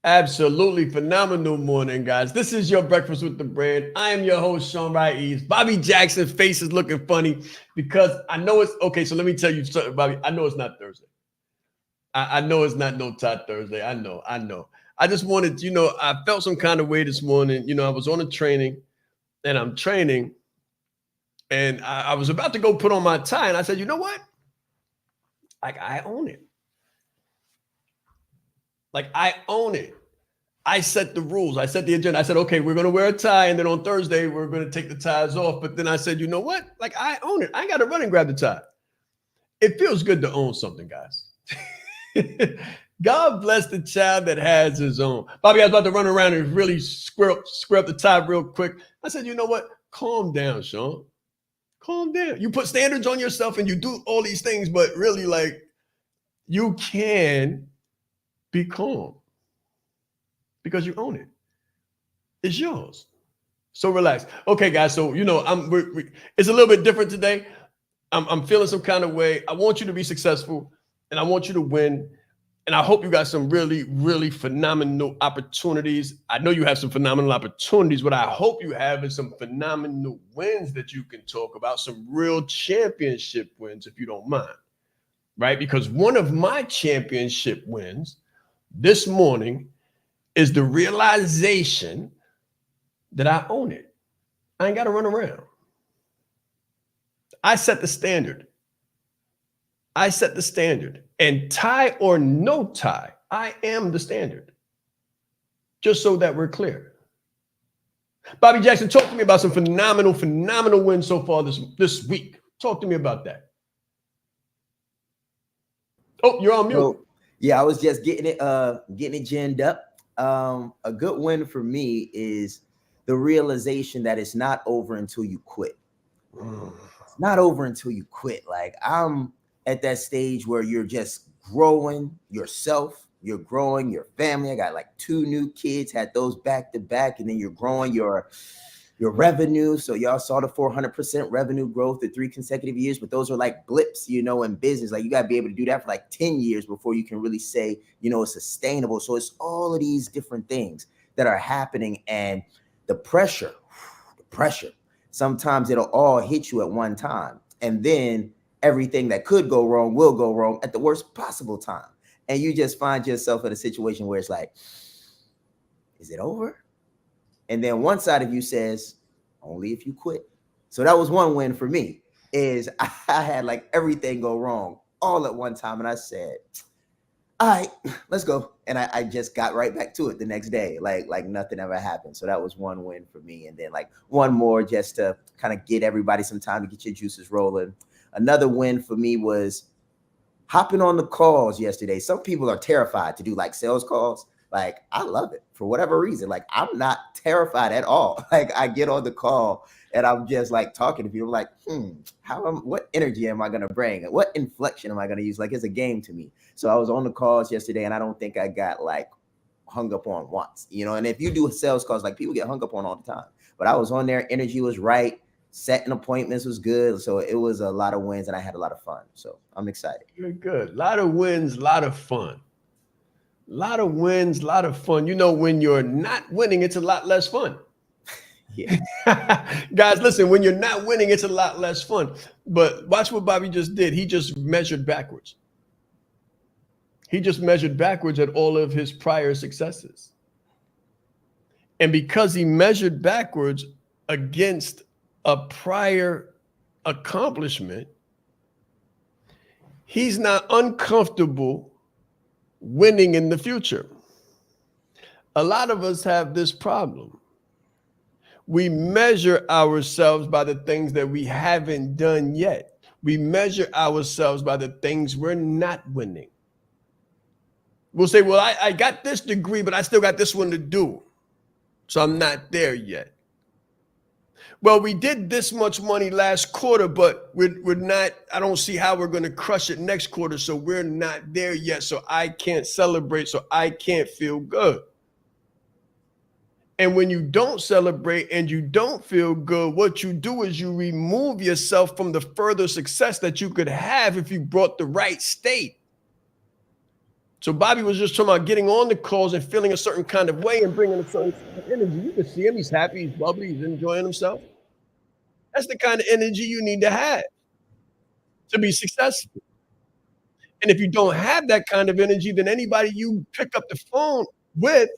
Absolutely phenomenal morning, guys. This is your Breakfast with the Brand. I am your host, Shaan Eves. Bobby Jackson's face is looking funny because I know it's okay. So let me tell you something, Bobby. I know it's not Thursday. I know it's not no Todd Thursday. I know. I just wanted, I felt some kind of way this morning. I was on a training and I'm training and I was about to go put on my tie. And I said, you know what? Like, I own it. Like, I own it. I set the rules. I set the agenda. I said, okay, we're going to wear a tie. And then on Thursday, we're going to take the ties off. But then I said, you know what? Like, I own it. I ain't got to run and grab the tie. It feels good to own something, guys. God bless the child that has his own. Bobby, I was about to run around and really square up the tie real quick. I said, you know what? Calm down, Shaan. Calm down. You put standards on yourself and you do all these things, but really, like, you can be calm because you own it. It's yours. So relax. Okay, guys. So it's a little bit different today. I'm feeling some kind of way. I want you to be successful, and I want you to win. And I hope you got some really, really phenomenal opportunities. I know you have some phenomenal opportunities. What I hope you have is some phenomenal wins that you can talk about, some real championship wins, if you don't mind, right? Because one of my championship wins this morning is the realization that I own it. I ain't got to run around. I set the standard. I set the standard. And tie or no tie, I am the standard. Just so that we're clear. Bobby Jackson, talk to me about some phenomenal wins so far this week. Talk to me about that. Oh, you're on mute. So, yeah, I was just getting it ginned up. A good win for me is the realization that it's not over until you quit. It's not over until you quit. Like, I'm at that stage where you're just growing yourself, you're growing your family. I got like 2 new kids, had those back to back, and then you're growing your revenue. So y'all saw the 400% revenue growth at 3 consecutive years, but those are like blips, in business. Like, you got to be able to do that for like 10 years before you can really say, it's sustainable. So it's all of these different things that are happening, and the pressure, sometimes it'll all hit you at one time. And then everything that could go wrong will go wrong at the worst possible time. And you just find yourself in a situation where it's like, is it over? And then one side of you says, only if you quit. So that was one win for me, is I had like everything go wrong all at one time. And I said, all right, let's go. And I just got right back to it the next day, like nothing ever happened. So that was one win for me. And then like one more just to kind of get everybody some time to get your juices rolling. Another win for me was hopping on the calls yesterday. Some people are terrified to do like sales calls. Like, I love it for whatever reason. Like, I'm not terrified at all. Like, I get on the call and I'm just like talking to people like, what energy am I going to bring? What inflection am I going to use? Like, it's a game to me. So I was on the calls yesterday and I don't think I got like hung up on once, and if you do sales calls, like, people get hung up on all the time, but I was on there. Energy was right. Setting appointments was good. So it was a lot of wins and I had a lot of fun. So I'm excited. Very good. A lot of wins, a lot of fun. A lot of wins, a lot of fun. When you're not winning, it's a lot less fun. Yeah. Guys, listen, when you're not winning, it's a lot less fun. But watch what Bobby just did. He just measured backwards. He just measured backwards at all of his prior successes. And because he measured backwards against a prior accomplishment, he's not uncomfortable winning in the future. A lot of us have this problem. We measure ourselves by the things that we haven't done yet. We measure ourselves by the things we're not winning. We'll say, well, I got this degree, but I still got this one to do. So I'm not there yet. Well, we did this much money last quarter, but we're not, I don't see how we're going to crush it next quarter. So we're not there yet. So I can't celebrate. So I can't feel good. And when you don't celebrate and you don't feel good, what you do is you remove yourself from the further success that you could have if you brought the right state. So Bobby was just talking about getting on the calls and feeling a certain kind of way and bringing a certain energy. You can see him. He's happy. He's bubbly. He's enjoying himself. That's the kind of energy you need to have to be successful. And if you don't have that kind of energy, then anybody you pick up the phone with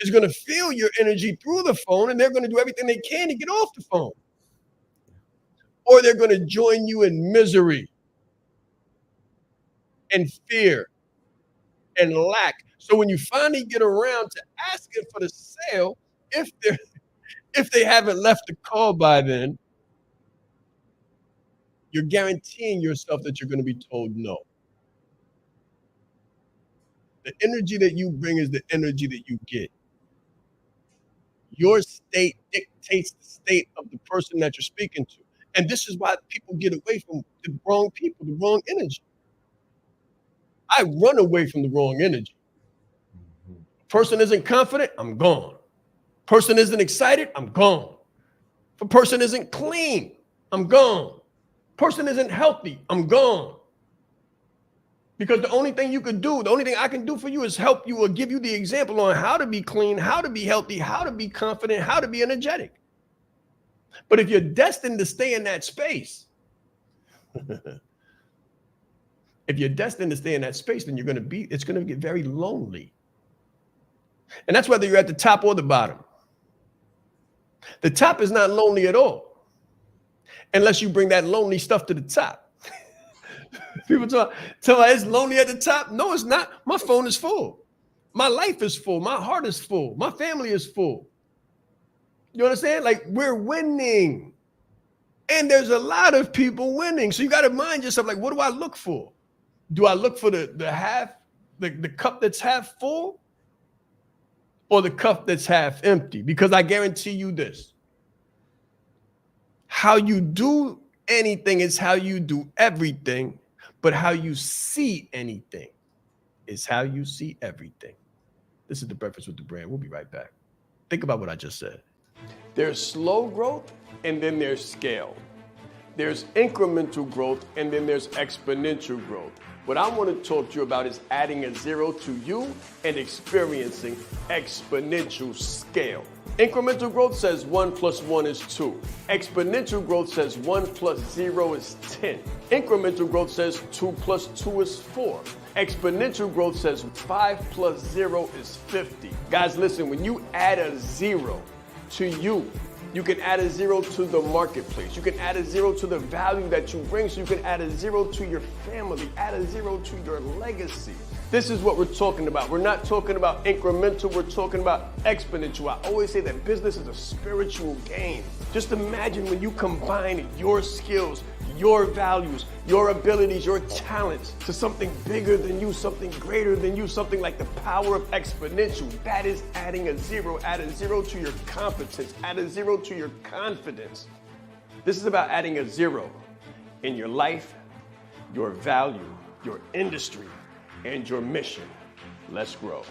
is going to feel your energy through the phone, and they're going to do everything they can to get off the phone. Or they're going to join you in misery and fear and lack. So when you finally get around to asking for the sale, if they haven't left the call by then, you're guaranteeing yourself that you're going to be told no. The energy that you bring is the energy that you get. Your state dictates the state of the person that you're speaking to. And this is why people get away from the wrong people, the wrong energy. I run away from the wrong energy. Person isn't confident, I'm gone. Person isn't excited, I'm gone. If a person isn't clean, I'm gone. Person isn't healthy, I'm gone. Because the only thing you could do, the only thing I can do for you is help you or give you the example on how to be clean, how to be healthy, how to be confident, how to be energetic. But if you're destined to stay in that space, if you're destined to stay in that space, then it's going to get very lonely. And that's whether you're at the top or the bottom. The top is not lonely at all, unless you bring that lonely stuff to the top. People talk it's lonely at the top. No, it's not. My phone is full. My life is full. My heart is full. My family is full. You understand? Like, we're winning. And there's a lot of people winning. So you got to mind yourself, like, what do I look for? Do I look for the cup that's half full, or the cup that's half empty? Because I guarantee you this. How you do anything is how you do everything, but how you see anything is how you see everything. This is The Breakfast with the Brand. We'll be right back. Think about what I just said. There's slow growth, and then there's scale. There's incremental growth, and then there's exponential growth. What I want to talk to you about is adding a zero to you and experiencing exponential scale. Incremental growth says 1 + 1 is 2. Exponential growth says 1 + 0 is 10. Incremental growth says 2 + 2 is 4. Exponential growth says 5 + 0 is 50. Guys, listen, when you add a zero to you, you can add a zero to the marketplace. You can add a zero to the value that you bring. So you can add a zero to your family, add a zero to your legacy. This is what we're talking about. We're not talking about incremental, we're talking about exponential. I always say that business is a spiritual game. Just imagine when you combine your skills, your values, your abilities, your talents to something bigger than you, something greater than you, something like the power of exponential. That is adding a zero. Add a zero to your competence, add a zero to your confidence. This is about adding a zero in your life, your value, your industry, and your mission. Let's grow.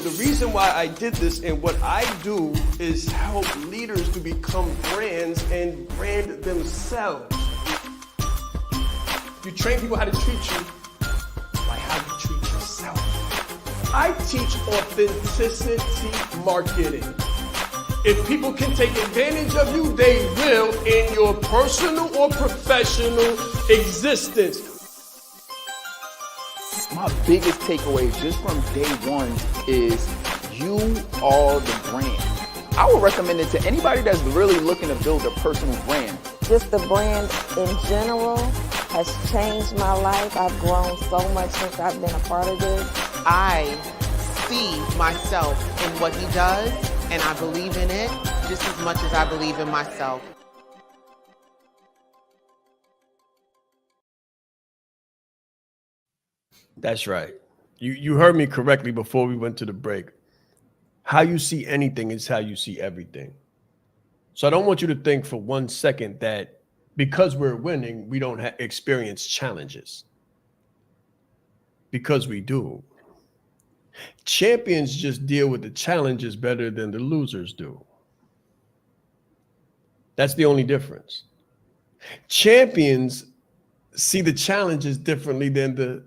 The reason why I did this and what I do is help leaders to become brands and brand themselves. You train people how to treat you like how you treat yourself. I teach authenticity marketing. If people can take advantage of you, they will in your personal or professional existence. My biggest takeaway just from day one is you are the brand. I would recommend it to anybody that's really looking to build a personal brand. Just the brand in general has changed my life. I've grown so much since I've been a part of this. I see myself in what he does, and I believe in it just as much as I believe in myself. That's right. You heard me correctly before we went to the break. How you see anything is how you see everything. So I don't want you to think for 1 second that because we're winning, we don't experience challenges. Because we do. Champions just deal with the challenges better than the losers do. That's the only difference. Champions see the challenges differently than the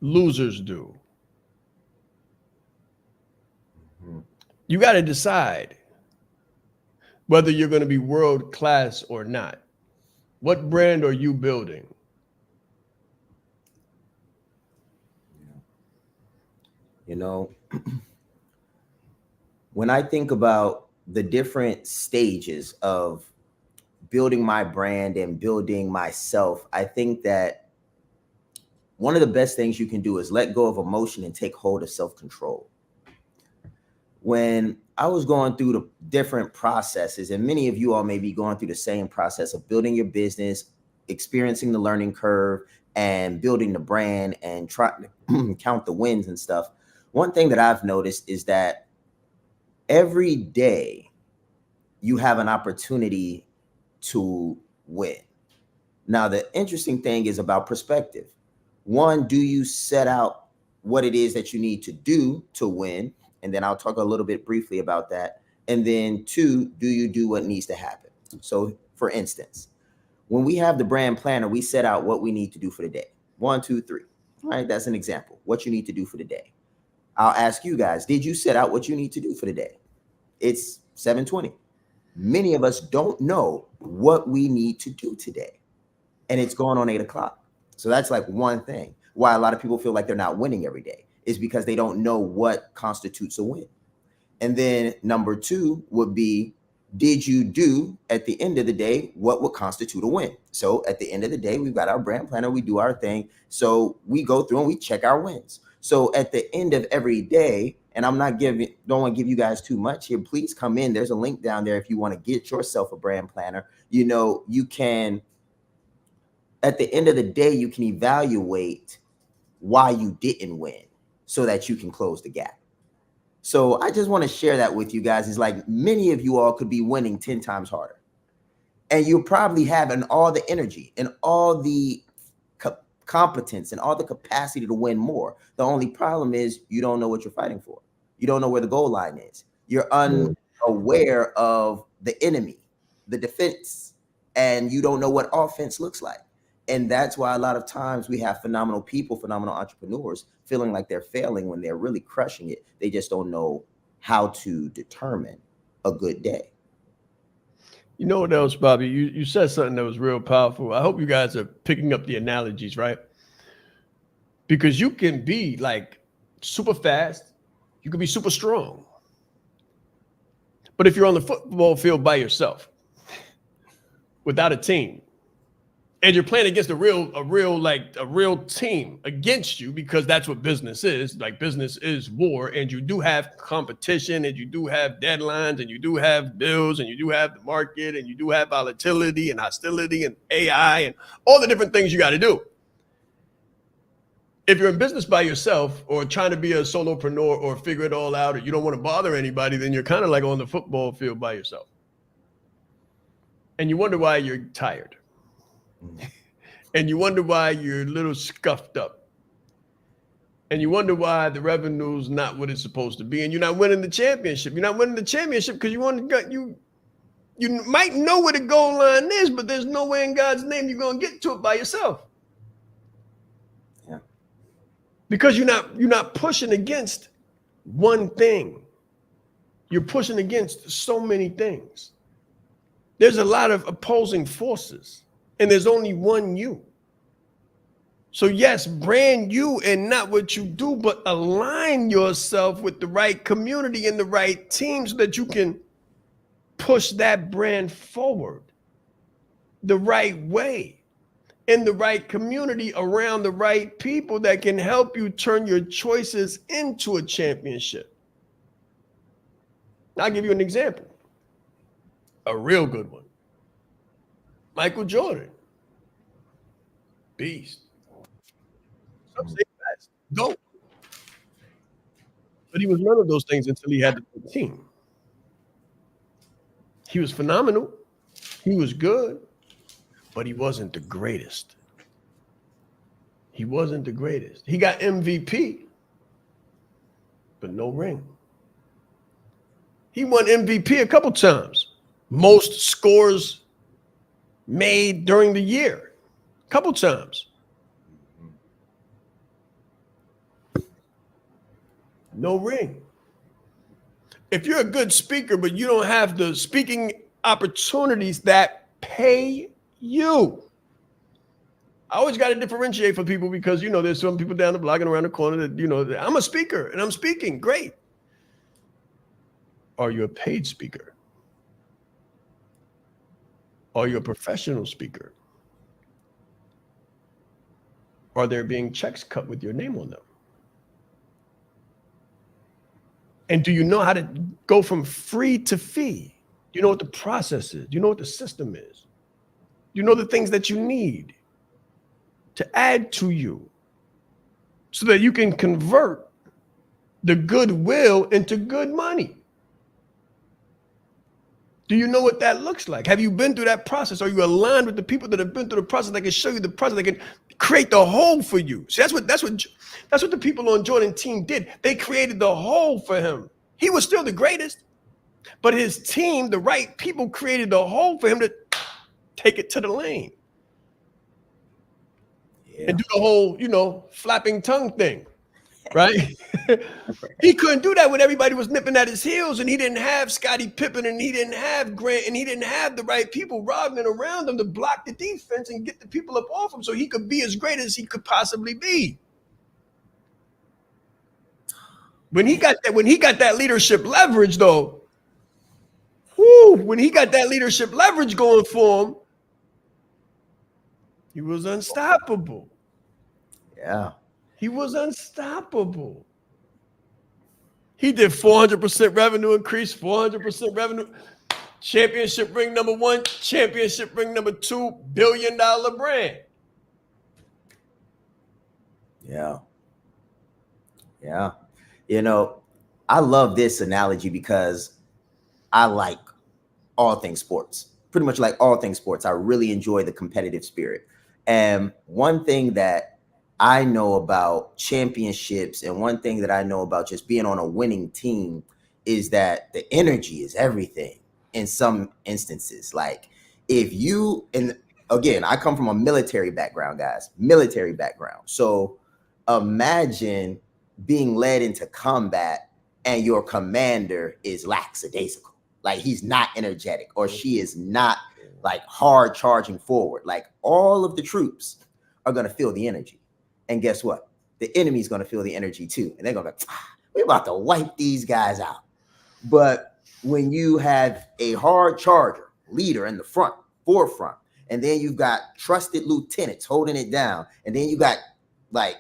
losers do. You got to decide whether you're going to be world class or not. What brand are you building? You know, when I think about the different stages of building my brand and building myself, I think that one of the best things you can do is let go of emotion and take hold of self-control. When I was going through the different processes, and many of you all may be going through the same process of building your business, experiencing the learning curve, and building the brand and trying to count the wins and stuff. One thing that I've noticed is that every day you have an opportunity to win. Now, the interesting thing is about perspective. One, do you set out what it is that you need to do to win? And then I'll talk a little bit briefly about that. And then two, do you do what needs to happen? So for instance, when we have the brand planner, we set out what we need to do for the day. 1, 2, 3. All right, that's an example. What you need to do for the day. I'll ask you guys, did you set out what you need to do for the day? It's 7:20. Many of us don't know what we need to do today. And it's going on 8 o'clock. So that's like one thing why a lot of people feel like they're not winning every day, is because they don't know what constitutes a win. And then number 2 would be, did you do at the end of the day what would constitute a win? So at the end of the day, we've got our brand planner, we do our thing. So we go through and we check our wins. So at the end of every day, and don't want to give you guys too much here, please come in. There's a link down there if you want to get yourself a brand planner. You know, you can, at the end of the day, you can evaluate why you didn't win so that you can close the gap. So I just want to share that with you guys. It's like many of you all could be winning 10 times harder. And you're probably having all the energy and all the competence and all the capacity to win more. The only problem is you don't know what you're fighting for. You don't know where the goal line is. You're unaware of the enemy, the defense, and you don't know what offense looks like. And that's why a lot of times we have phenomenal people, phenomenal entrepreneurs feeling like they're failing when they're really crushing it. They just don't know how to determine a good day. You know what else, Bobby? You said something that was real powerful. I hope you guys are picking up the analogies, right? Because you can be like super fast. You can be super strong. But if you're on the football field by yourself, without a team, and you're playing against a real team against you, because that's what business is. Like, business is war, and you do have competition, and you do have deadlines, and you do have bills, and you do have the market, and you do have volatility and hostility and AI and all the different things you got to do. If you're in business by yourself, or trying to be a solopreneur, or figure it all out, or you don't want to bother anybody, then you're kind of like on the football field by yourself. And you wonder why you're tired. And you wonder why you're a little scuffed up. And you wonder why the revenue's not what it's supposed to be. And you're not winning the championship. You're not winning the championship because you might know where the goal line is, but there's no way in God's name you're going to get to it by yourself. Yeah. Because you're not pushing against one thing. You're pushing against so many things. There's a lot of opposing forces. And there's only one you. So yes, brand you and not what you do, but align yourself with the right community and the right team so that you can push that brand forward the right way, in the right community, around the right people that can help you turn your choices into a championship. I'll give you an example, a real good one. Michael Jordan, beast. Some say best, GOAT. But he was none of those things until he had the team. He was phenomenal. He was good, but he wasn't the greatest. He wasn't the greatest. He got MVP, but no ring. He won MVP a couple times. Most scores made during the year, a couple times. No ring. If you're a good speaker, but you don't have the speaking opportunities that pay you, I always got to differentiate for people because, you know, there's some people down the block and around the corner that, you know, that I'm a speaker and I'm speaking. Great. Are you a paid speaker? Are you a professional speaker? Are there being checks cut with your name on them? And do you know how to go from free to fee? Do you know what the process is? Do you know what the system is? Do you know the things that you need to add to you so that you can convert the goodwill into good money? Do you know what that looks like? Have you been through that process? Are you aligned with the people that have been through the process that can show you the process, that can create the whole for you? See, that's what the people on Jordan's team did. They created the whole for him. He was still the greatest, but his team, the right people, created the whole for him to take it to the lane. Yeah. And do the whole, you know, flapping tongue thing. Right? He couldn't do that when everybody was nipping at his heels, and he didn't have Scottie Pippen, and he didn't have Grant, and he didn't have the right people Rodman around him to block the defense and get the people up off him so he could be as great as he could possibly be. When he got that leadership leverage, though, when he got that leadership leverage going for him, he was unstoppable. Yeah. He was unstoppable. He did 400% revenue increase, 400% revenue. Championship ring number 1, championship ring number 2, $1 billion brand. Yeah. Yeah. You know, I love this analogy because I like all things sports. Pretty much like all things sports. I really enjoy the competitive spirit. And one thing that I know about championships, and one thing that I know about just being on a winning team, is that the energy is everything in some instances. Like if you, and again, I come from a military background, guys, military background. So imagine being led into combat and your commander is lackadaisical. Like he's not energetic, or she is not like hard charging forward. Like all of the troops are going to feel the energy. And guess what? The enemy's going to feel the energy too. And they're going to go, we're about to wipe these guys out. But when you have a hard charger leader in the forefront, and then you've got trusted lieutenants holding it down, and then you got like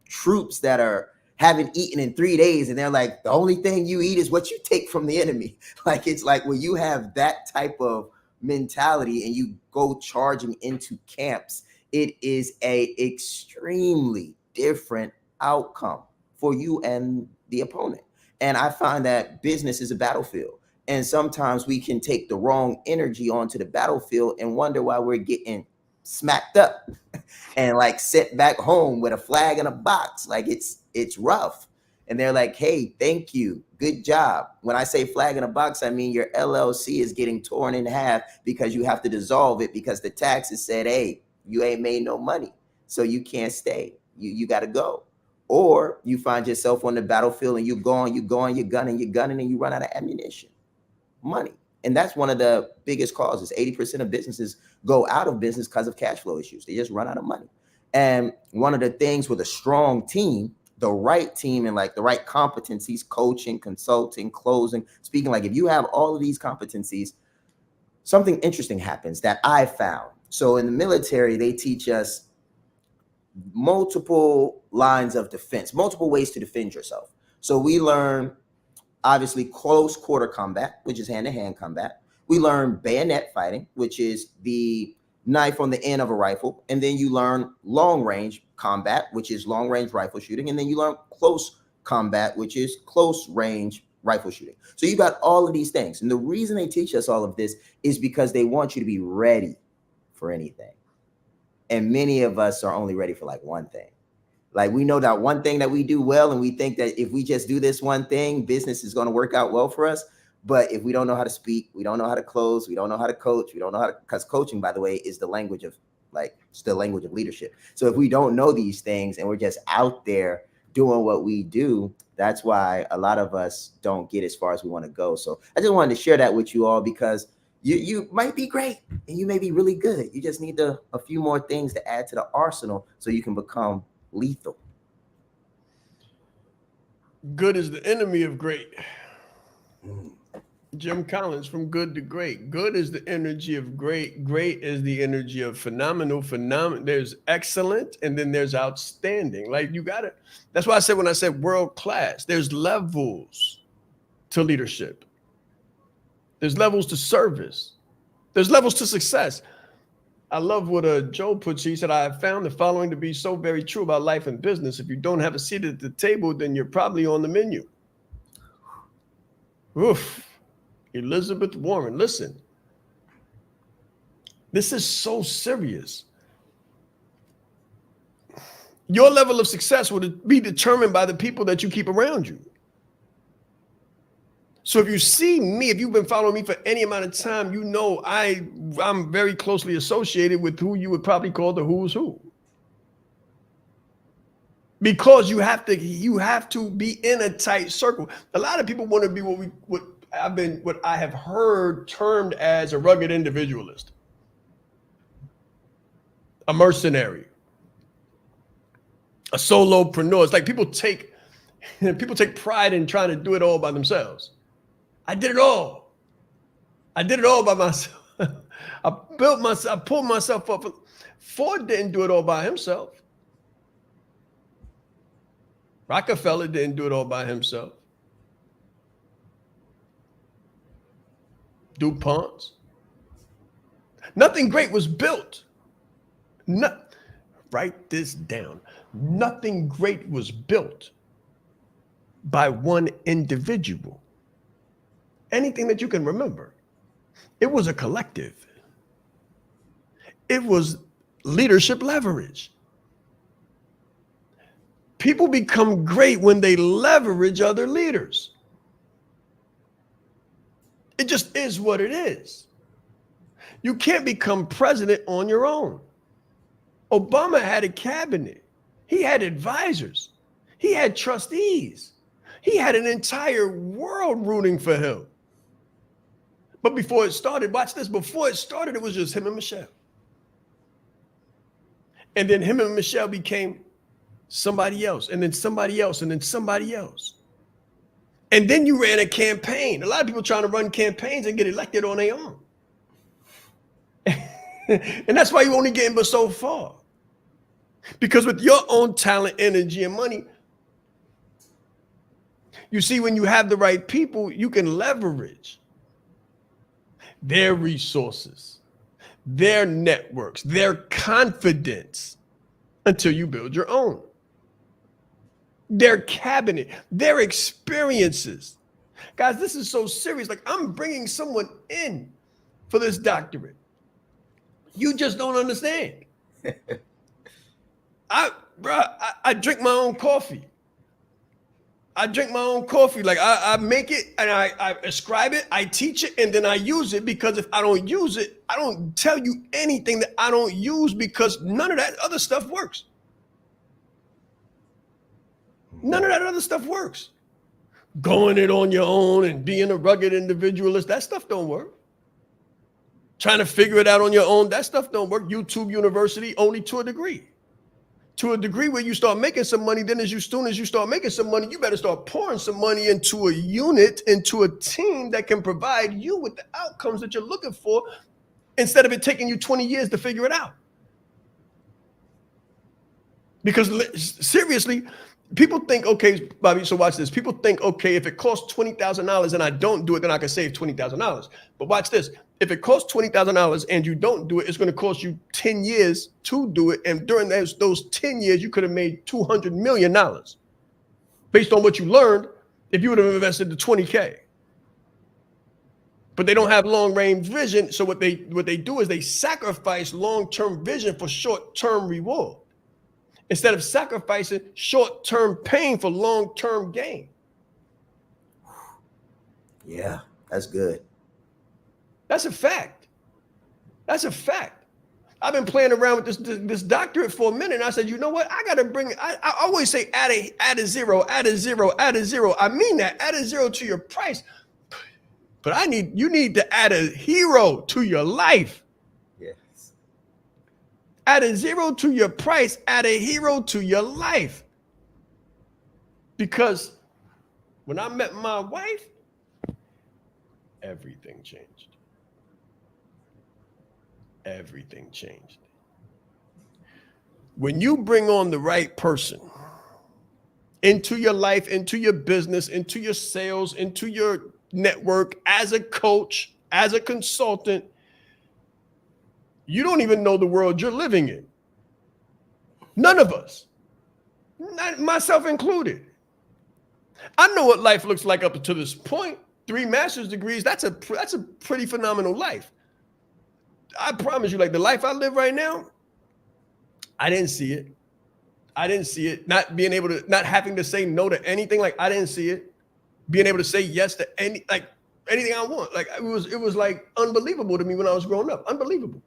troops that haven't eaten in 3 days, and they're like, the only thing you eat is what you take from the enemy. Like, it's like when you have that type of mentality and you go charging into camps, it is a extremely different outcome for you and the opponent. And I find that business is a battlefield. And sometimes we can take the wrong energy onto the battlefield and wonder why we're getting smacked up and like sent back home with a flag in a box. Like it's rough. And they're like, hey, thank you. Good job. When I say flag in a box, I mean your LLC is getting torn in half because you have to dissolve it because the taxes said, hey, you ain't made no money, so you can't stay. You got to go. Or you find yourself on the battlefield and you're gunning, and you run out of ammunition, money. And that's one of the biggest causes. 80% of businesses go out of business because of cash flow issues. They just run out of money. And one of the things with a strong team, the right team and like the right competencies, coaching, consulting, closing, speaking, like if you have all of these competencies, something interesting happens that I found. So in the military, they teach us multiple lines of defense, multiple ways to defend yourself. So we learn, obviously, close quarter combat, which is hand-to-hand combat. We learn bayonet fighting, which is the knife on the end of a rifle. And then you learn long-range combat, which is long-range rifle shooting. And then you learn close combat, which is close-range rifle shooting. So you got all of these things. And the reason they teach us all of this is because they want you to be ready for anything. And many of us are only ready for like one thing. Like we know that one thing that we do well, and we think that if we just do this one thing, business is going to work out well for us. But if we don't know how to speak, we don't know how to close, we don't know how to coach, we don't know how to, because coaching, by the way, is the language of it's the language of leadership. So if we don't know these things and we're just out there doing what we do, that's why a lot of us don't get as far as we want to go. So I just wanted to share that with you all, because you might be great and you may be really good. You just need a few more things to add to the arsenal so you can become lethal. Good is the enemy of great. Jim Collins, From Good to Great. Good is the energy of great. Great is the energy of phenomenal. There's excellent, and then there's outstanding. Like you got to, that's why I said when I said world class, there's levels to leadership. There's levels to service. There's levels to success. I love what Joe puts. He said, I have found the following to be so very true about life and business. If you don't have a seat at the table, then you're probably on the menu. Oof. Elizabeth Warren, listen. This is so serious. Your level of success will be determined by the people that you keep around you. So if you see me, if you've been following me for any amount of time, you know I'm very closely associated with who you would probably call the who's who. Because you have to be in a tight circle. A lot of people want to be what I have heard termed as a rugged individualist, a mercenary, a solopreneur. It's like people take pride in trying to do it all by themselves. I did it all. I did it all by myself. I pulled myself up. Ford didn't do it all by himself. Rockefeller didn't do it all by himself. DuPont. Nothing great was built. Write this down. Nothing great was built by one individual. Anything that you can remember. It was a collective. It was leadership leverage. People become great when they leverage other leaders. It just is what it is. You can't become president on your own. Obama had a cabinet. He had advisors. He had trustees. He had an entire world rooting for him. But before it started, watch this, before it started, it was just him and Michelle. And then him and Michelle became somebody else, and then somebody else, and then somebody else. And then you ran a campaign. A lot of people trying to run campaigns and get elected on their own. And that's why you're only getting but so far. Because with your own talent, energy, and money, you see, when you have the right people, you can leverage their resources, their networks, their confidence until you build your own. Their cabinet, their experiences. Guys, this is so serious. Like, I'm bringing someone in for this doctorate. You just don't understand. I drink my own coffee. Like I make it and I ascribe it, I teach it, and then I use it, because if I don't use it, I don't tell you anything that I don't use, because none of that other stuff works. None of that other stuff works. Going it on your own and being a rugged individualist, that stuff don't work. Trying to figure it out on your own, that stuff don't work. YouTube University, only to a degree. To a degree where you start making some money, then as soon as you start making some money, you better start pouring some money into a unit, into a team that can provide you with the outcomes that you're looking for, instead of it taking you 20 years to figure it out. Because seriously, people think, okay, Bobby, so watch this. People think, okay, if it costs $20,000 and I don't do it, then I can save $20,000. But watch this. If it costs $20,000 and you don't do it, it's going to cost you 10 years to do it. And during those 10 years, you could have made $200 million based on what you learned if you would have invested the 20K. But they don't have long-range vision. So what they do is they sacrifice long-term vision for short-term reward. instead of sacrificing short-term pain for long-term gain. Yeah, that's good. That's a fact. That's a fact. I've been playing around with this doctorate for a minute, and I said, you know what? I got to bring it. I always say add a zero. I mean that. Add a zero to your price. But you need to add a hero to your life. Yes. Add a zero to your price. Add a hero to your life. Because when I met my wife, everything changed. Everything changed. When you bring on the right person into your life, into your business, into your sales, into your network, as a coach, as a consultant, you don't even know the world you're living in. None of us, not myself included. I know what life looks like up to this point. 3 master's degrees, that's a pretty phenomenal life. I promise you, like the life I live right now, I didn't see it. Not having to say no to anything. Like I didn't see it. Being able to say yes to anything I want. Like it was like unbelievable to me when I was growing up. Unbelievable.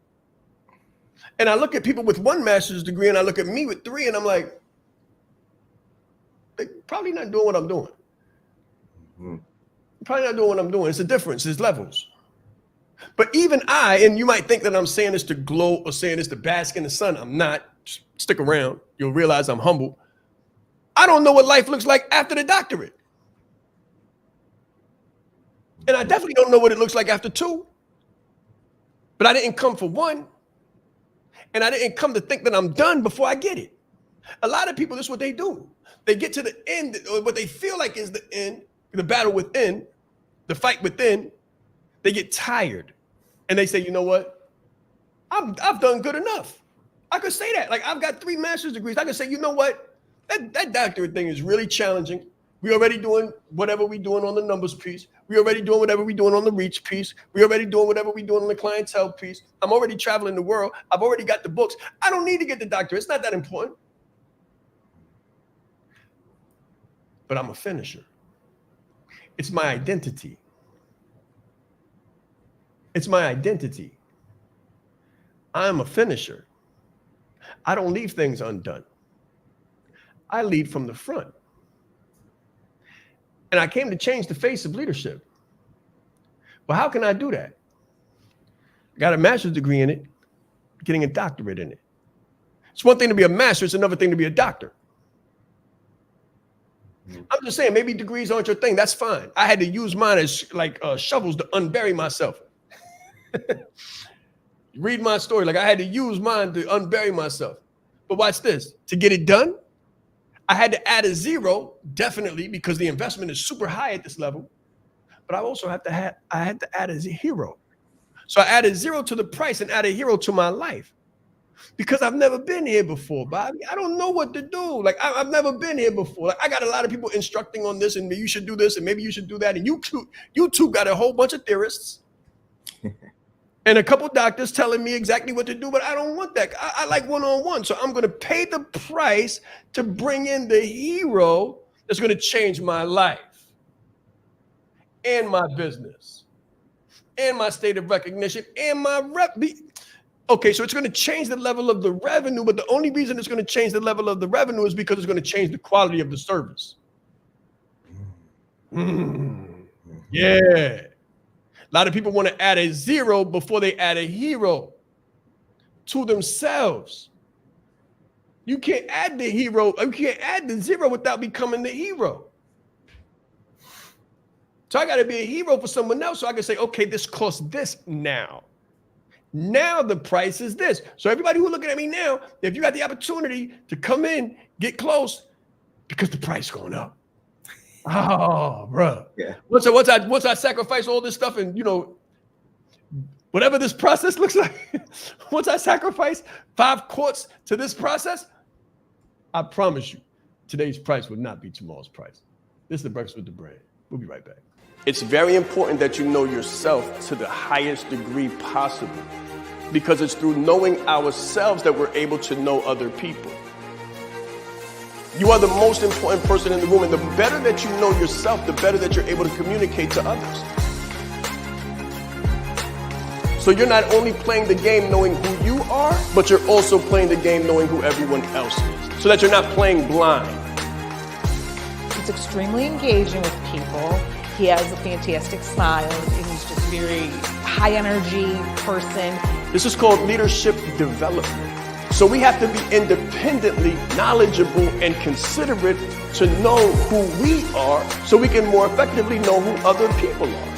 And I look at people with 1 master's degree and I look at me with 3 and I'm like, they're probably not doing what I'm doing. Mm-hmm. Probably not doing what I'm doing. It's a difference. There's levels. But even and you might think that I'm saying this to glow or saying this to bask in the sun. I'm not. Just stick around. You'll realize I'm humble. I don't know what life looks like after the doctorate. And I definitely don't know what it looks like after 2. But I didn't come for 1. And I didn't come to think that I'm done before I get it. A lot of people, this is what they do. They get to the end, or what they feel like is the end, the battle within, the fight within. They get tired and they say, you know what? I've done good enough. I could say that. Like I've got 3 master's degrees. I could say, you know what? That doctorate thing is really challenging. We already doing whatever we're doing on the numbers piece. We already doing whatever we're doing on the reach piece. We already doing whatever we're doing on the clientele piece. I'm already traveling the world. I've already got the books. I don't need to get the doctorate. It's not that important. But I'm a finisher. It's my identity. It's my identity. I'm a finisher. I don't leave things undone. I lead from the front. And I came to change the face of leadership. Well, how can I do that? I got a master's degree in it, getting a doctorate in it. It's one thing to be a master, it's another thing to be a doctor. I'm just saying, maybe degrees aren't your thing. That's fine. I had to use mine as like shovels to unbury myself. Read my story. Like I had to use mine to unbury myself. But watch this. To get it done, I had to add a 0, definitely, because the investment is super high at this level. But I also had to add a hero. So I added 0 to the price and add a hero to my life. Because I've never been here before, Bobby. I don't know what to do. Like I've never been here before. Like I got a lot of people instructing on this, and maybe you should do this, and maybe you should do that. And you two got a whole bunch of theorists and a couple doctors telling me exactly what to do, but I don't want that. I like one-on-one. So I'm going to pay the price to bring in the hero that's going to change my life and my business and my state of recognition and my rep. Okay, so it's going to change the level of the revenue, but the only reason it's going to change the level of the revenue is because it's going to change the quality of the service. Yeah. A lot of people want to add a 0 before they add a hero to themselves. You can't add the hero. You can't add the 0 without becoming the hero. So I got to be a hero for someone else so I can say, okay, this costs this now. Now the price is this. So everybody who's looking at me now, if you got the opportunity to come in, get close, because the price is going up. Oh, bro. Yeah. Once I sacrifice all this stuff and, whatever this process looks like, once I sacrifice 5 quarts to this process, I promise you, today's price would not be tomorrow's price. This is the Breakfast with the Brand. We'll be right back. It's very important that you know yourself to the highest degree possible, because it's through knowing ourselves that we're able to know other people. You are the most important person in the room, and the better that you know yourself, the better that you're able to communicate to others. So you're not only playing the game knowing who you are, but you're also playing the game knowing who everyone else is, so that you're not playing blind. He's extremely engaging with people. He has a fantastic smile, and he's just a very high energy person. This is called leadership development. So we have to be independently knowledgeable and considerate to know who we are, so we can more effectively know who other people are.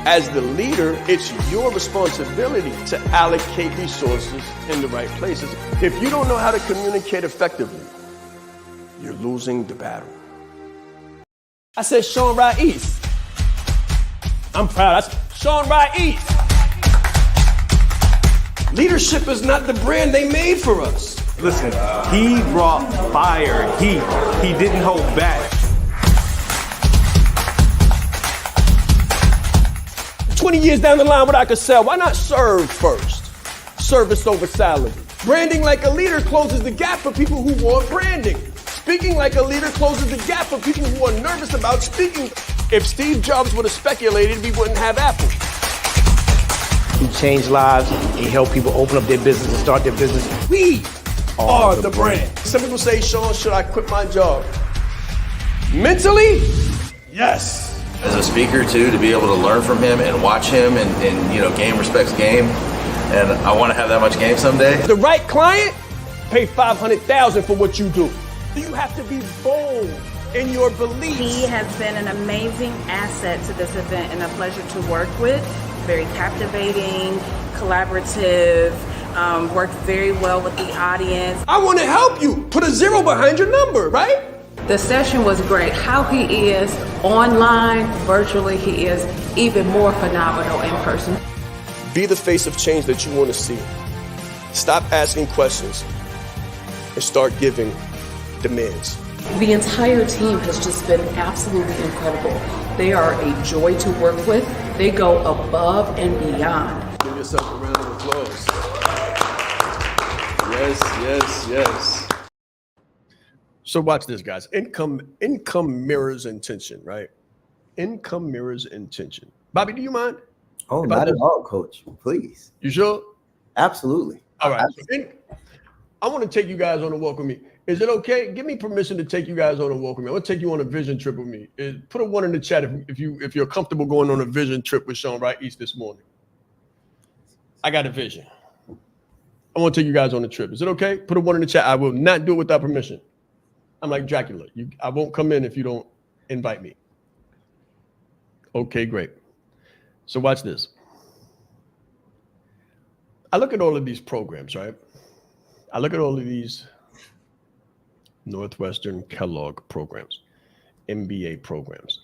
As the leader, it's your responsibility to allocate resources in the right places. If you don't know how to communicate effectively, you're losing the battle. I said Shaan Rais. I'm proud. Shaan Rais. Leadership is not the brand they made for us. Listen, he brought fire, heat. He didn't hold back. 20 years down the line, what I could sell, why not serve first? Service over salary. Branding like a leader closes the gap for people who want branding. Speaking like a leader closes the gap for people who are nervous about speaking. If Steve Jobs would have speculated, we wouldn't have Apple. He changed lives. He helped people open up their business and start their business. We are the brand. Some people say, Shaan, should I quit my job? Mentally, yes. As a speaker too, to be able to learn from him and watch him and you know, game respects game. And I want to have that much game someday. The right client, pay $500,000 for what you do. You have to be bold in your beliefs. He has been an amazing asset to this event and a pleasure to work with. Very captivating, collaborative, worked very well with the audience. I want to help you. Put a 0 behind your number, right? The session was great. How he is online, virtually, he is even more phenomenal in person. Be the face of change that you want to see. Stop asking questions and start giving demands. The entire team has just been absolutely incredible. They are a joy to work with. They go above and beyond. Give yourself a round of applause. Yes, yes, yes. So watch this, guys. Income mirrors intention, right? Income mirrors intention. Bobby, do you mind? Oh, not at all, Coach. Please. You sure? Absolutely. All right. I want to take you guys on a walk with me. Is it okay? Give me permission to take you guys on a walk with me. I want to take you on a vision trip with me. Put a 1 in the chat if you're comfortable going on a vision trip with Shaan Rais this morning. I got a vision. I want to take you guys on a trip. Is it okay? Put a 1 in the chat. I will not do it without permission. I'm like Dracula. I won't come in if you don't invite me. Okay, great. So watch this. I look at all of these programs, right? I look at all of these Northwestern Kellogg programs, MBA programs,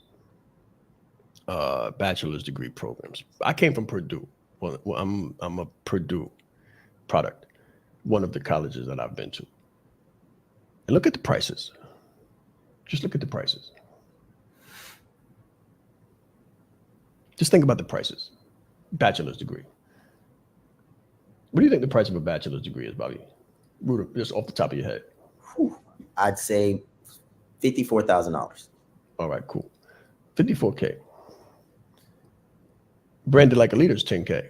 bachelor's degree programs. I came from Purdue. Well, I'm a Purdue product, one of the colleges that I've been to. And look at the prices. Just look at the prices. Just think about the prices. Bachelor's degree. What do you think the price of a bachelor's degree is, Bobby? Just off the top of your head. I'd say $54,000. All right, cool. 54K. Branded like a leader's 10K.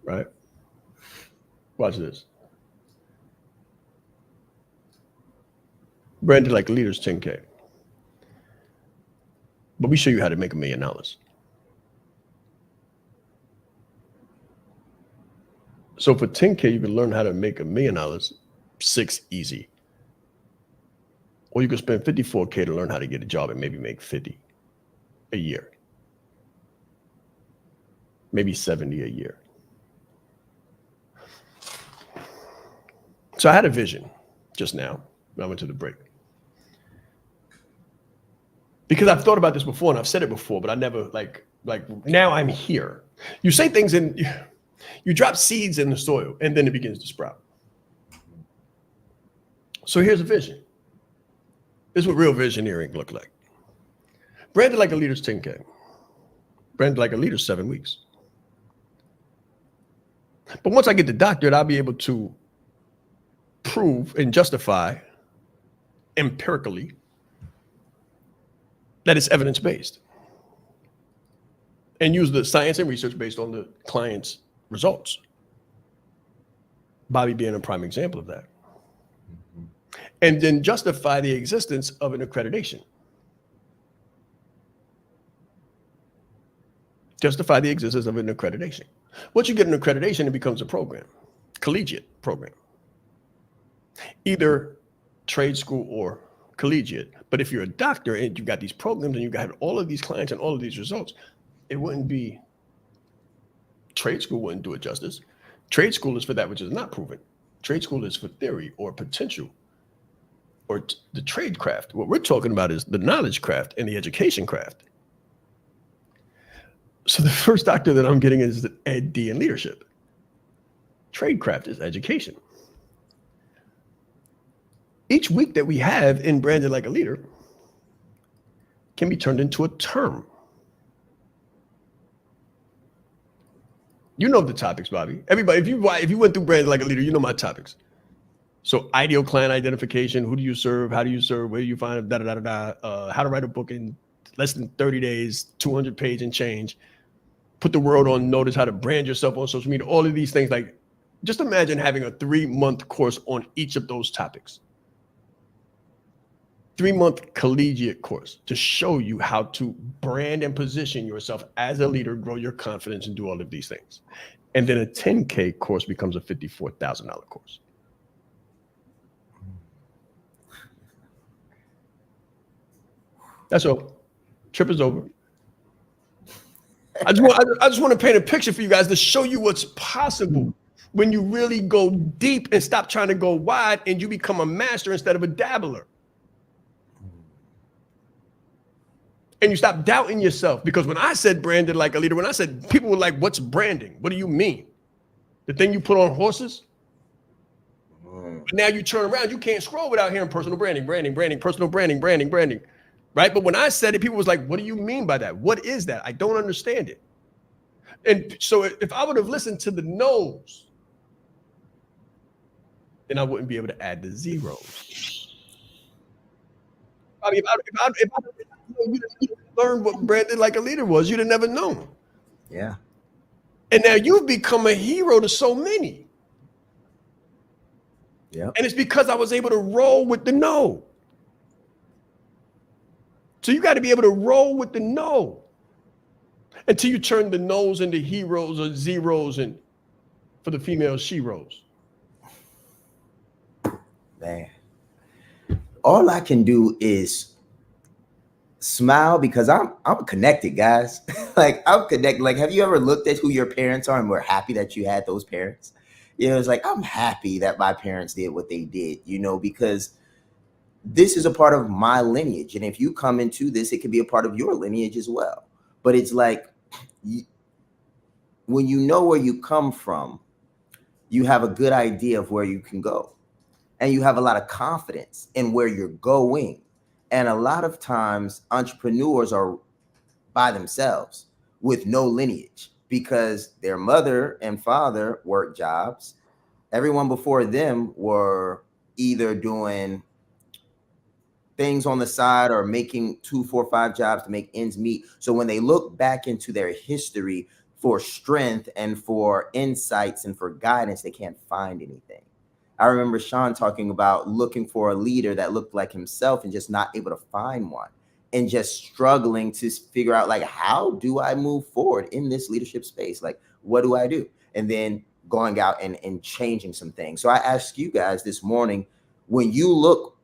Right? Watch this. Branded like a leader's 10K. But we show you how to make $1 million. So for 10K, you can learn how to make $1 million 6 easy. Or you can spend 54K to learn how to get a job and maybe make 50 a year. Maybe 70 a year. So I had a vision just now when I went to the break. Because I've thought about this before and I've said it before, but I never like now I'm here. You say things and you drop seeds in the soil and then it begins to sprout. So here's a vision. This is what real visioneering look like. Branded like a leader's 10K. Branded like a leader's 7 weeks. But once I get the doctorate, I'll be able to prove and justify empirically that it's evidence-based, and use the science and research based on the client's results. Bobby being a prime example of that. And then justify the existence of an accreditation. Justify the existence of an accreditation. Once you get an accreditation, it becomes a program, collegiate program. Either trade school or collegiate. But if you're a doctor and you've got these programs and you've got all of these clients and all of these results, it wouldn't be, trade school wouldn't do it justice. Trade school is for that which is not proven. Trade school is for theory or potential or the trade craft. What we're talking about is the knowledge craft and the education craft. So the first doctor that I'm getting is the Ed D in leadership. Trade craft is education. Each week that we have in Branded Like a Leader can be turned into a term. You know the topics, Bobby. Everybody, if you went through Branded Like a Leader, you know my topics. So ideal client identification, who do you serve, how do you serve, where do you find them, how to write a book in less than 30 days, 200 page and change, put the world on notice, how to brand yourself on social media, all of these things. Like, just imagine having a 3-month course on each of those topics. 3-month collegiate course to show you how to brand and position yourself as a leader, grow your confidence, and do all of these things. And then a 10K course becomes a $54,000 course. That's all. Trip is over. I just want to paint a picture for you guys to show you what's possible when you really go deep and stop trying to go wide and you become a master instead of a dabbler. And you stop doubting yourself, because when I said branded like a leader, when I said, people were like, what's branding? What do you mean? The thing you put on horses? But now you turn around, you can't scroll without hearing personal branding, personal branding, right? But when I said it, people was like, what do you mean by that? What is that? I don't understand it. And so if I would have listened to the no's, then I wouldn't be able to add the zeros. I mean, if I you didn't learn what Branded Like a Leader was, you'd have never known. Yeah. And now you've become a hero to so many. Yeah. And it's because I was able to roll with the no. So you got to be able to roll with the no until you turn the no's into heroes or zeros, and for the female, sheroes. Man, all I can do is smile, because I'm connected, guys. Like, I'm connected. Like, have you ever looked at who your parents are and were happy that you had those parents? You know, it's like, I'm happy that my parents did what they did, you know, because this is a part of my lineage. And if you come into this, it could be a part of your lineage as well. But it's like, when you know where you come from, you have a good idea of where you can go. And you have a lot of confidence in where you're going. And a lot of times entrepreneurs are by themselves with no lineage, because their mother and father worked jobs. Everyone before them were either doing things on the side or making 2, 4, 5 jobs to make ends meet. So when they look back into their history for strength and for insights and for guidance, they can't find anything. I remember Shaan talking about looking for a leader that looked like himself and just not able to find one, and just struggling to figure out, like, how do I move forward in this leadership space? Like, what do I do? And then going out and changing some things. So I asked you guys this morning, when you look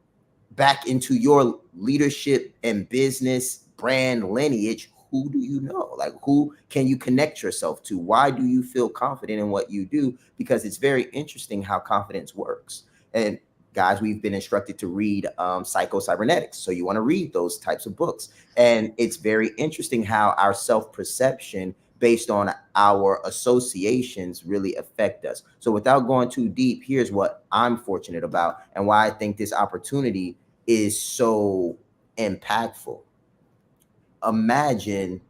back into your leadership and business brand lineage, who do you know? Like, who can you connect yourself to? Why do you feel confident in what you do? Because it's very interesting how confidence works. And guys, we've been instructed to read Psycho-Cybernetics. So you want to read those types of books. And it's very interesting how our self-perception based on our associations really affect us. So without going too deep, here's what I'm fortunate about and why I think this opportunity is so impactful. Imagine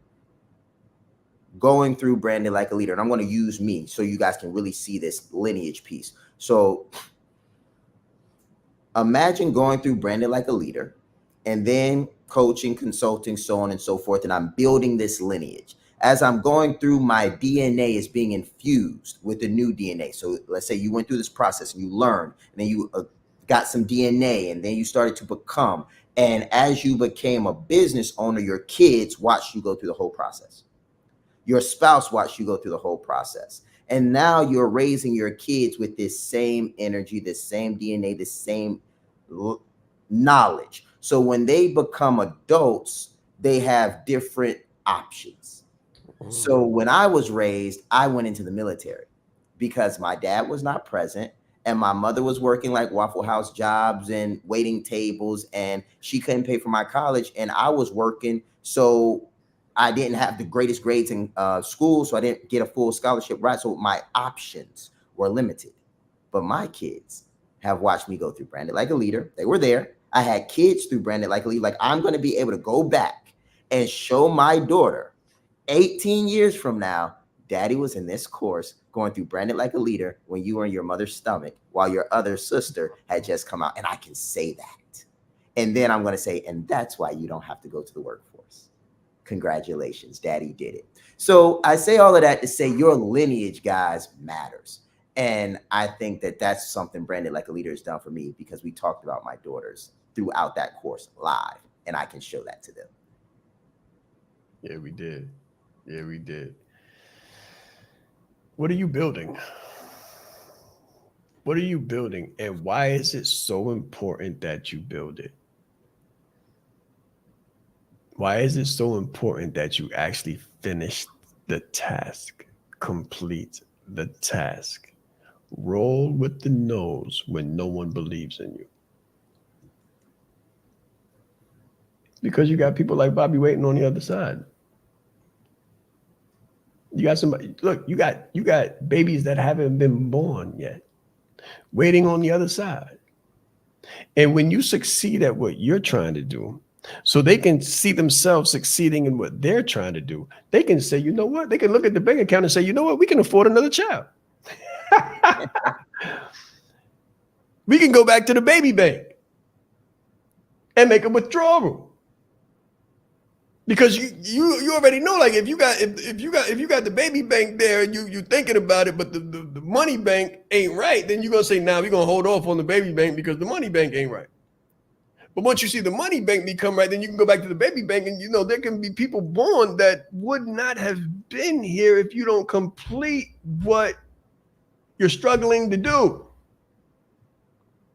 going through Branded Like a Leader, and I'm going to use me so you guys can really see this lineage piece. So Imagine going through Branded Like a Leader and then coaching, consulting, so on and so forth. And I'm building this lineage. As I'm going through, my DNA is being infused with the new DNA. So let's say you went through this process and you learned, and then you got some DNA, and then you started to become. And as you became a business owner, your kids watched you go through the whole process. Your spouse watched you go through the whole process. And now you're raising your kids with this same energy, this same DNA, this same knowledge. So when they become adults, they have different options. So when I was raised, I went into the military because my dad was not present and my mother was working like Waffle House jobs and waiting tables, and she couldn't pay for my college, and I was working. So I didn't have the greatest grades in school, so I didn't get a full scholarship, right? So my options were limited. But my kids have watched me go through Branded Like a Leader. They were there. I had kids through Branded Like a Leader. Like, I'm going to be able to go back and show my daughter 18 years from now, Daddy was in this course going through Branded Like a Leader when you were in your mother's stomach while your other sister had just come out. And I can say that. And then I'm going to say, and that's why you don't have to go to the workforce. Congratulations, Daddy did it. So I say all of that to say your lineage, guys, matters. And I think that that's something Branded Like a Leader has done for me, because we talked about my daughters throughout that course live, and I can show that to them. Yeah, we did. Yeah, we did. What are you building? What are you building? And why is it so important that you build it? Why is it so important that you actually finish the task, complete the task, roll with the nose when no one believes in you? Because you got people like Bobby waiting on the other side. You got somebody, look, you got babies that haven't been born yet, waiting on the other side. And when you succeed at what you're trying to do, so they can see themselves succeeding in what they're trying to do, they can say, you know what? They can look at the bank account and say, you know what? We can afford another child. We can go back to the baby bank and make a withdrawal. Because you already know, like, if you got the baby bank there and you thinking about it, but the money bank ain't right, then you're gonna say, nah, we're gonna hold off on the baby bank because the money bank ain't right. But once you see the money bank become right, then you can go back to the baby bank, and there can be people born that would not have been here if you don't complete what you're struggling to do.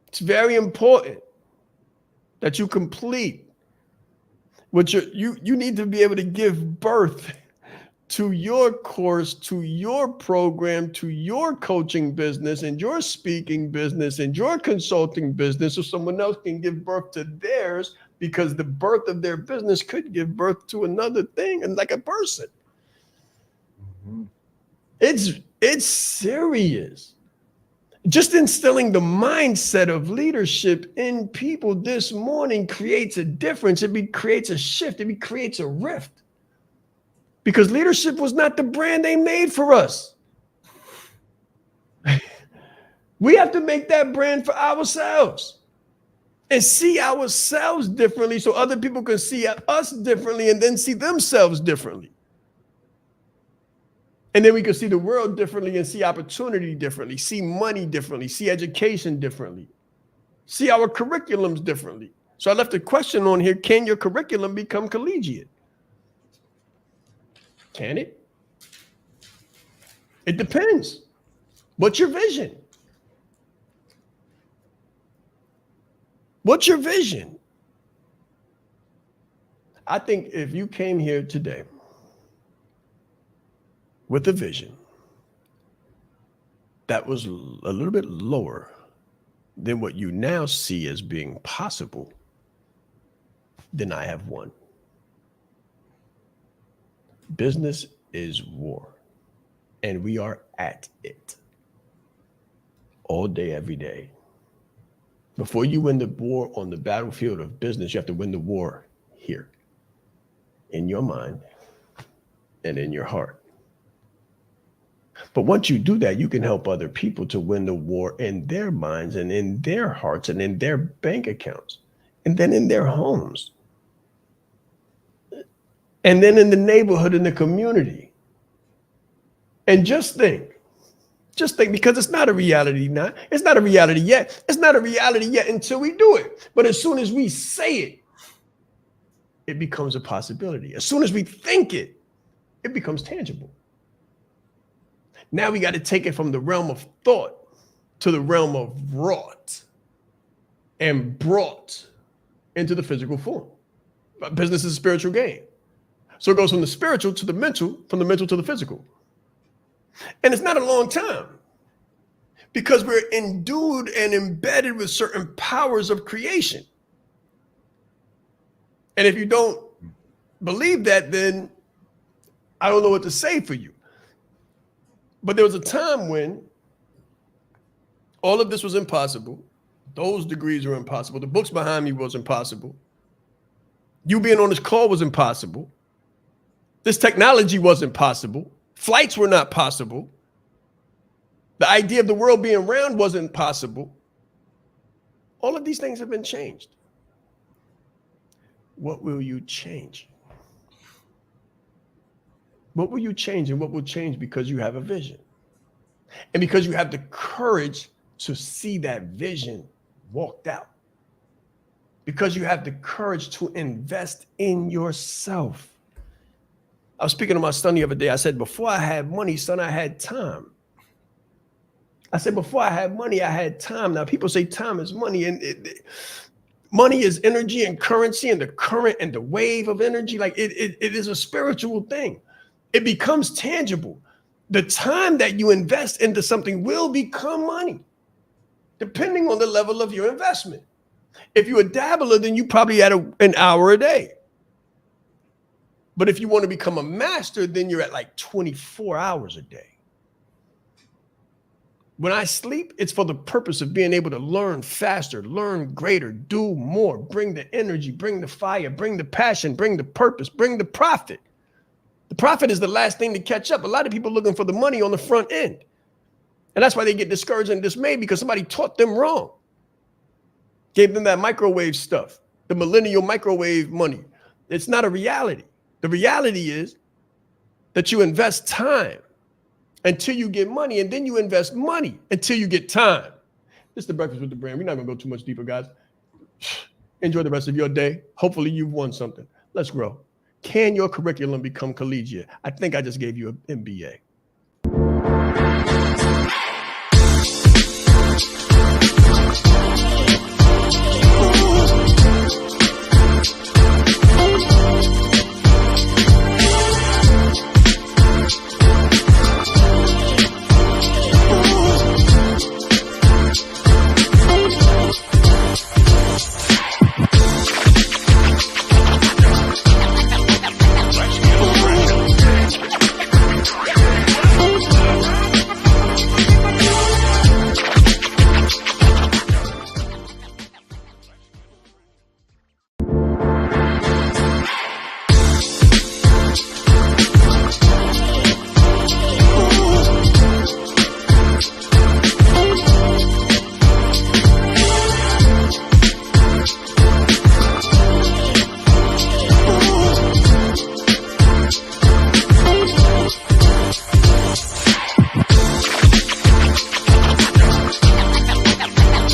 It's very important that you complete. What you need to be able to give birth to your course, to your program, to your coaching business and your speaking business and your consulting business, so someone else can give birth to theirs, because the birth of their business could give birth to another thing, and like a person. Mm-hmm. It's serious. Just instilling the mindset of leadership in people this morning creates a difference. It creates a shift. It creates a rift. Because leadership was not the brand they made for us. We have to make that brand for ourselves and see ourselves differently, so other people can see us differently and then see themselves differently. And then we can see the world differently and see opportunity differently, see money differently, see education differently, see our curriculums differently. So I left a question on here: can your curriculum become collegiate? Can it? It depends. What's your vision? What's your vision? I think if you came here today with a vision that was a little bit lower than what you now see as being possible, then I have won. Business is war, and we are at it all day, every day. Before you win the war on the battlefield of business, you have to win the war here, in your mind and in your heart. But once you do that, you can help other people to win the war in their minds and in their hearts and in their bank accounts and then in their homes and then in the neighborhood, in the community. And just think, because it's not a reality now. It's not a reality yet. It's not a reality yet until we do it. But as soon as we say it, it becomes a possibility. As soon as we think it, it becomes tangible. Now we got to take it from the realm of thought to the realm of wrought and brought into the physical form. Business is a spiritual game. So it goes from the spiritual to the mental, from the mental to the physical. And it's not a long time because we're endued and embedded with certain powers of creation. And if you don't believe that, then I don't know what to say for you. But there was a time when all of this was impossible. Those degrees were impossible. The books behind me was impossible. You being on this call was impossible. This technology wasn't possible. Flights were not possible. The idea of the world being round wasn't possible. All of these things have been changed. What will you change? What will you change, and what will change because you have a vision? And because you have the courage to see that vision walked out. Because you have the courage to invest in yourself. I was speaking to my son the other day. I said, before I had money, son, I had time. I said, before I had money, I had time. Now, people say time is money, and money is energy and currency and the current and the wave of energy. Like it is a spiritual thing. It becomes tangible. The time that you invest into something will become money, depending on the level of your investment. If you're a dabbler, then you probably at an hour a day. But if you want to become a master, then you're at like 24 hours a day. When I sleep, it's for the purpose of being able to learn faster, learn greater, do more, bring the energy, bring the fire, bring the passion, bring the purpose, bring the profit. The profit is the last thing to catch up. A lot of people looking for the money on the front end. And that's why they get discouraged and dismayed, because somebody taught them wrong. Gave them that microwave stuff, the millennial microwave money. It's not a reality. The reality is that you invest time until you get money, and then you invest money until you get time. This is the Breakfast with the Brand. We're not going to go too much deeper, guys. Enjoy the rest of your day. Hopefully you've won something. Let's grow. Can your curriculum become collegiate? I think I just gave you an MBA.